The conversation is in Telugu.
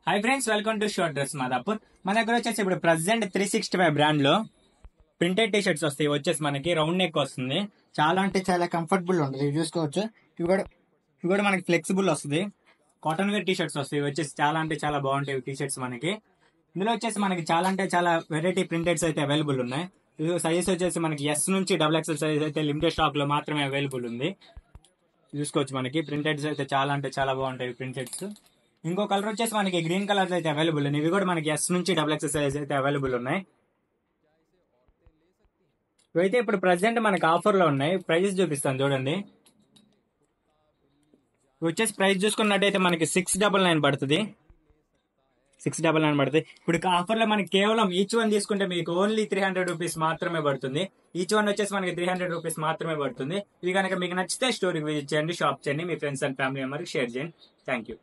Hi friends, welcome to short dress Madhapur. మన దగ్గర వచ్చేసి ఇప్పుడు ప్రెసెంట్ 365 బ్రాండ్ లో ప్రింటెడ్ టీ షర్ట్స్ వస్తాయి. వచ్చేసి మనకి రౌండ్ నెక్ వస్తుంది, చాలా అంటే చాలా కంఫర్టబుల్ ఉంటుంది. ఇవి చూసుకోవచ్చు. ఇవి కూడా మనకి ఫ్లెక్సిబుల్ వస్తుంది. కాటన్ వేర్ టీ షర్ట్స్ వస్తాయి. వచ్చేసి చాలా అంటే చాలా బాగుంటాయి టీ షర్ట్స్ మనకి. ఇందులో వచ్చేసి మనకి చాలా అంటే చాలా వెరైటీ ప్రింటెడ్స్ అయితే అవైలబుల్ ఉన్నాయి. ఇది సైజ్ వచ్చేసి మనకి ఎస్ నుంచి XXL సైజ్ అయితే లిమిటెడ్ స్టాక్ లో మాత్రమే అవైలబుల్ ఉంది. చూసుకోవచ్చు. మనకి ప్రింటెడ్స్ అయితే చాలా అంటే చాలా బాగుంటాయి ప్రింటెడ్స్. ఇంకో కలర్ వచ్చేసి మనకి గ్రీన్ కలర్ అయితే అవైలబుల్ ఉన్నాయి. ఇవి కూడా మనకి ఎస్ నుంచి XXL సైజ్ అయితే అవైలబుల్ ఉన్నాయి. ఇవైతే ఇప్పుడు ప్రెసెంట్ మనకి ఆఫర్ లో ఉన్నాయి. ప్రైజెస్ చూపిస్తాను చూడండి. ఇవి వచ్చేసి ప్రైస్ చూసుకున్నట్టయితే మనకి 699 పడుతుంది. 699 పడుతుంది. ఇప్పుడు ఆఫర్ లో మనకి కేవలం ఈచ్ వన్ తీసుకుంటే మీకు ఓన్లీ 300 రూపీస్ మాత్రమే పడుతుంది. ఈచ్ వన్ వచ్చేసి మనకి 300 రూపీస్ మాత్రమే పడుతుంది. ఇవి కనుక మీకు నచ్చితే స్టోర్కి విజిట్ చేయండి, షాప్ చేయండి, మీ ఫ్రెండ్స్ అండ్ ఫ్యామిలీ మెంబర్కి షేర్ చేయండి. Thank you.